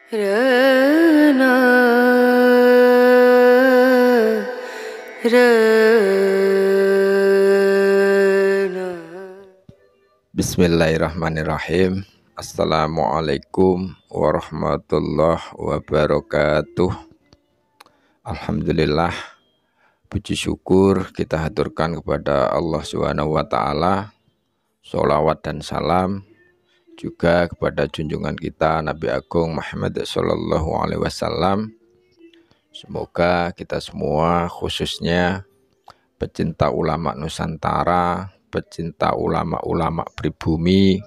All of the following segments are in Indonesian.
Rana, Rana. Bismillahirrahmanirrahim. Assalamualaikum warahmatullahi wabarakatuh. Alhamdulillah, puji syukur kita haturkan kepada Allah Subhanahu wa taala. Sholawat dan salam juga kepada junjungan kita Nabi Agung Muhammad sallallahu alaihi wasallam. Semoga kita semua, khususnya pecinta ulama Nusantara, pecinta ulama-ulama pribumi,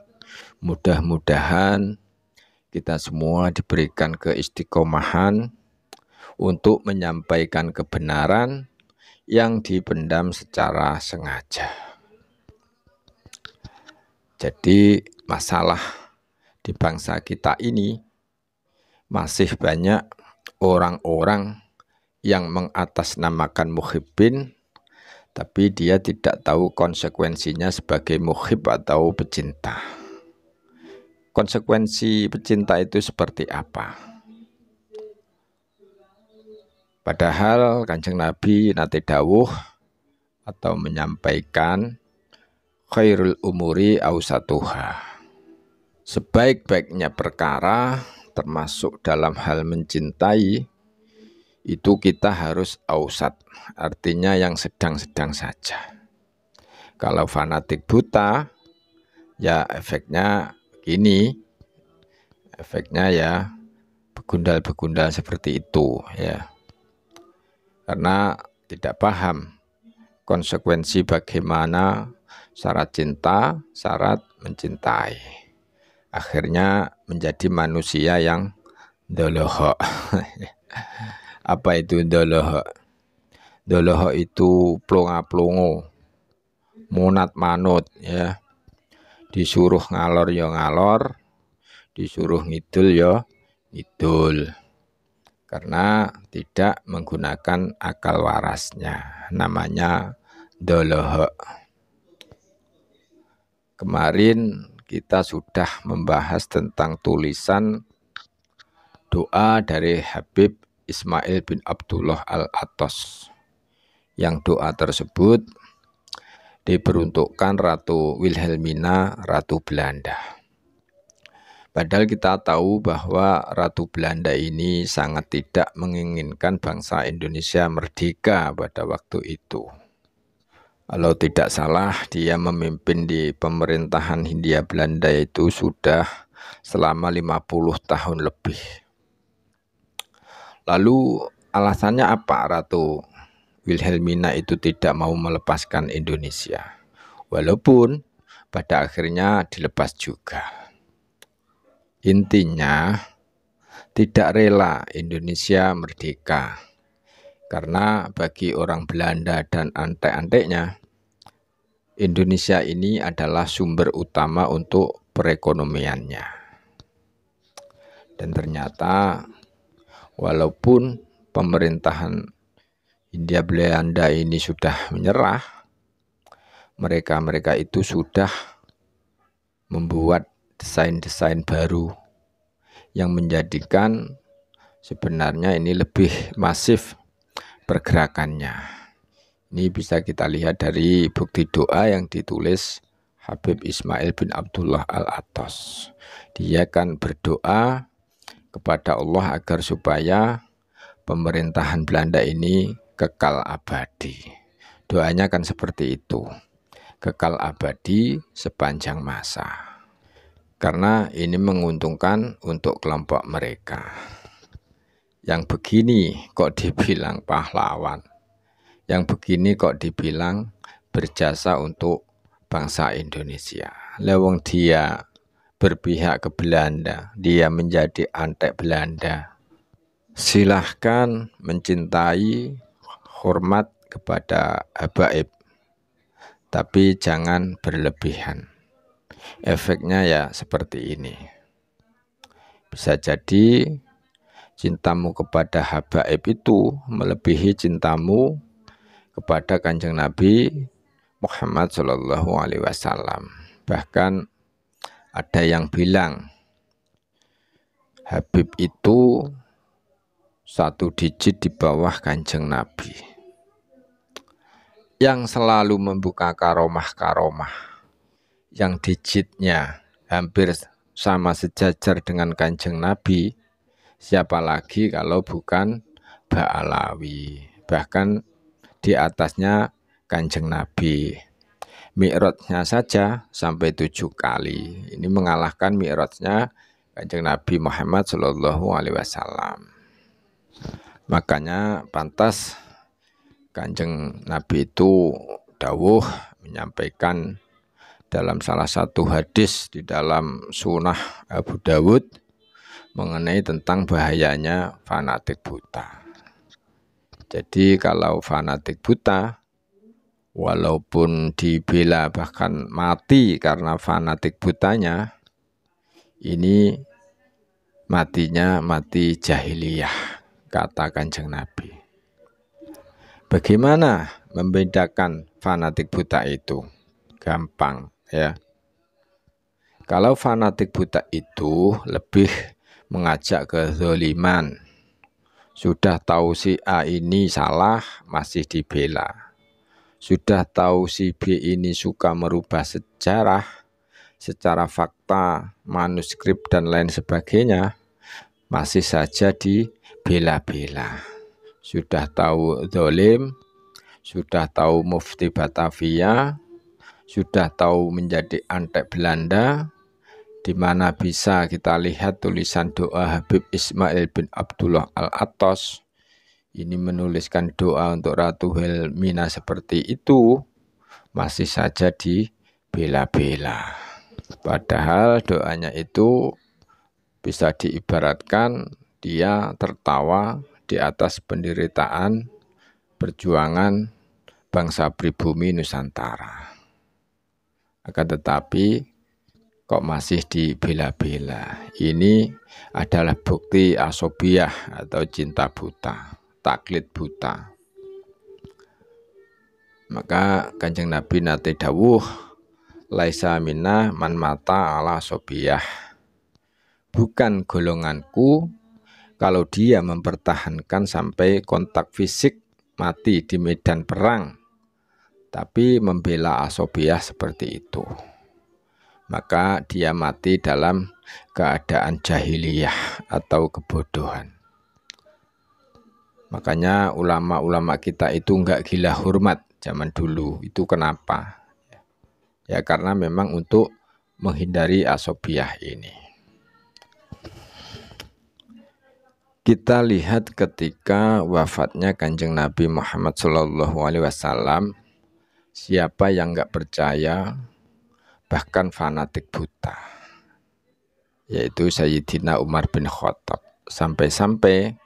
mudah-mudahan kita semua diberikan keistiqomahan untuk menyampaikan kebenaran yang dipendam secara sengaja. Jadi masalah di bangsa kita ini masih banyak orang-orang yang mengatasnamakan muhibbin, tapi dia tidak tahu konsekuensinya sebagai muhib atau pecinta. Konsekuensi pecinta itu seperti apa? Padahal Kanjeng Nabi nate dawuh atau menyampaikan khairul umuri ausatuha. Sebaik-baiknya perkara termasuk dalam hal mencintai itu kita harus ausat, artinya yang sedang-sedang saja. Kalau fanatik buta, ya efeknya gini, efeknya ya begundal-begundal seperti itu ya. Karena tidak paham konsekuensi bagaimana syarat cinta, syarat mencintai. Akhirnya menjadi manusia yang doloho. Apa itu doloho? Doloho itu plonga-plongo, munat manut ya. Disuruh ngalor ya ngalor, disuruh ngidul ya ngidul. Karena tidak menggunakan akal warasnya, namanya doloho. Kemarin kita sudah membahas tentang tulisan doa dari Habib Ismail bin Abdullah Al-Attas. Yang doa tersebut diperuntukkan Ratu Wilhelmina, Ratu Belanda. Padahal kita tahu bahwa Ratu Belanda ini sangat tidak menginginkan bangsa Indonesia merdeka pada waktu itu. Kalau tidak salah, dia memimpin di pemerintahan Hindia Belanda itu sudah selama 50 tahun lebih. Lalu alasannya apa Ratu Wilhelmina itu tidak mau melepaskan Indonesia? Walaupun pada akhirnya dilepas juga. Intinya tidak rela Indonesia merdeka. Karena bagi orang Belanda dan antek-anteknya, Indonesia ini adalah sumber utama untuk perekonomiannya. Dan ternyata walaupun pemerintahan Hindia Belanda ini sudah menyerah, mereka itu sudah membuat desain-desain baru yang menjadikan sebenarnya ini lebih masif pergerakannya. Ini bisa kita lihat dari bukti doa yang ditulis Habib Ismail bin Abdullah Al-Attas. Dia kan berdoa kepada Allah agar supaya pemerintahan Belanda ini kekal abadi. Doanya kan seperti itu, kekal abadi sepanjang masa. Karena ini menguntungkan untuk kelompok mereka. Yang begini kok dibilang pahlawan? Yang begini kok dibilang berjasa untuk bangsa Indonesia? Lewong dia berpihak ke Belanda, dia menjadi antek Belanda. Silahkan mencintai, hormat kepada habaib, tapi jangan berlebihan. Efeknya ya seperti ini. Bisa jadi cintamu kepada habaib itu melebihi cintamu kepada Kanjeng Nabi Muhammad Shallallahu Alaihi Wasallam. Bahkan ada yang bilang Habib itu 1 digit di bawah Kanjeng Nabi, yang selalu membuka karomah-karomah, yang digitnya hampir sama sejajar dengan Kanjeng Nabi. Siapa lagi kalau bukan Ba'alawi, bahkan di atasnya Kanjeng Nabi. Mi'rajnya saja sampai 7 kali. Ini mengalahkan mi'rajnya Kanjeng Nabi Muhammad Shallallahu Alaihi Wasallam. Makanya pantas Kanjeng Nabi itu dawuh menyampaikan dalam salah satu hadis di dalam Sunnah Abu Dawud mengenai tentang bahayanya fanatik buta. Jadi kalau fanatik buta, walaupun dibela bahkan mati karena fanatik butanya, ini matinya mati jahiliyah, kata Kanjeng Nabi. Bagaimana membedakan fanatik buta itu? Gampang ya. Kalau fanatik buta itu lebih mengajak kezaliman. Sudah tahu si A ini salah, masih dibela. Sudah tahu si B ini suka merubah sejarah, secara fakta, manuskrip dan lain sebagainya, masih saja dibela-bela. Sudah tahu zalim, sudah tahu mufti Batavia, sudah tahu menjadi antek Belanda, di mana bisa kita lihat tulisan doa Habib Ismail bin Abdullah Al-Attas. Ini menuliskan doa untuk Ratu Helmina seperti itu, masih saja dibela-bela. Padahal doanya itu bisa diibaratkan dia tertawa di atas penderitaan perjuangan bangsa pribumi Nusantara. Akan tetapi kok masih dibela-bela. Ini adalah bukti asobiah atau cinta buta, taklid buta. Maka Kanjeng Nabi nate dawuh, laisa minna man mata ala asobiah. Bukan golonganku kalau dia mempertahankan sampai kontak fisik mati di medan perang, tapi membela asobiah seperti itu, maka dia mati dalam keadaan jahiliyah atau kebodohan. Makanya ulama-ulama kita itu enggak gila hormat zaman dulu. Itu kenapa? Ya karena memang untuk menghindari asobiah ini. Kita lihat ketika wafatnya Kanjeng Nabi Muhammad SAW, siapa yang enggak percaya, bahkan fanatik buta, yaitu Sayyidina Umar bin Khattab. Sampai-sampai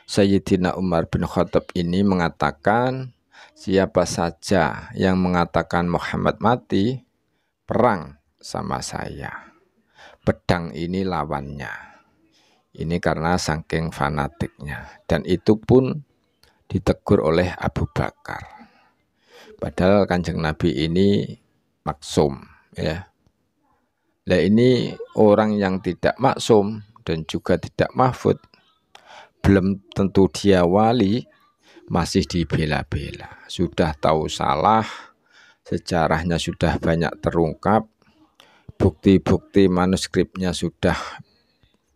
Sayyidina Umar bin Khattab ini mengatakan, siapa saja yang mengatakan Muhammad mati, perang sama saya, pedang ini lawannya. Ini karena saking fanatiknya, dan itu pun ditegur oleh Abu Bakar. Padahal Kanjeng Nabi ini maksum, ya. Nah ini orang yang tidak maksum dan juga tidak mahfud, belum tentu dia wali, masih dibela-bela. Sudah tahu salah, sejarahnya sudah banyak terungkap, bukti-bukti manuskripnya sudah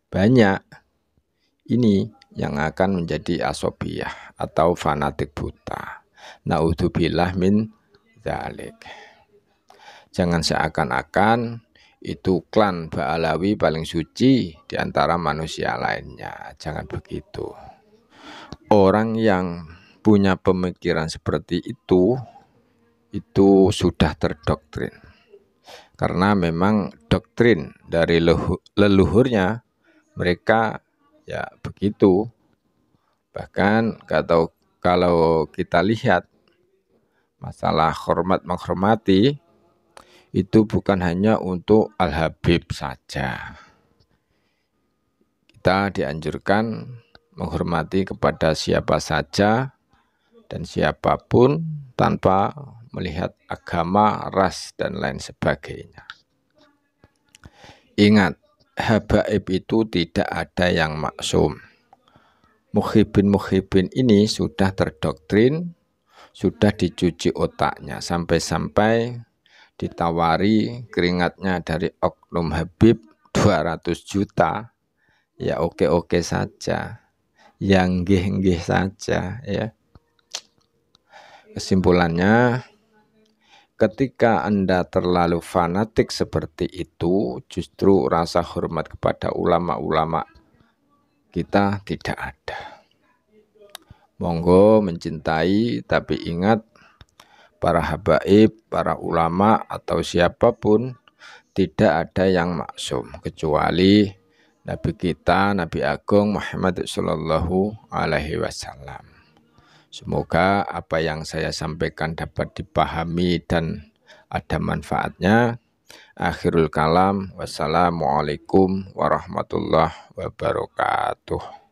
banyak. Ini yang akan menjadi asobiah atau fanatik buta. Naudzubillah min dzalik. Jangan seakan-akan itu klan Ba'alawi paling suci di antara manusia lainnya. Jangan begitu. Orang yang punya pemikiran seperti itu sudah terdoktrin. Karena memang doktrin dari leluhurnya mereka ya begitu. Bahkan kalau kita lihat masalah hormat menghormati, itu bukan hanya untuk Al-Habib saja. Kita dianjurkan menghormati kepada siapa saja dan siapapun tanpa melihat agama, ras, dan lain sebagainya. Ingat, habaib itu tidak ada yang maksum. Muhibin ini sudah terdoktrin, sudah dicuci otaknya, sampai-sampai ditawari keringatnya dari oknum Habib 200 juta, ya oke-oke saja, yang nggih-nggih saja ya. Kesimpulannya, ketika Anda terlalu fanatik seperti itu, justru rasa hormat kepada ulama-ulama kita tidak ada. Monggo mencintai, tapi ingat, para habaib, para ulama atau siapapun tidak ada yang maksum kecuali Nabi kita, Nabi Agung Muhammad Sallallahu Alaihi Wasallam. Semoga apa yang saya sampaikan dapat dipahami dan ada manfaatnya. Akhirul kalam, wassalamualaikum warahmatullahi wabarakatuh.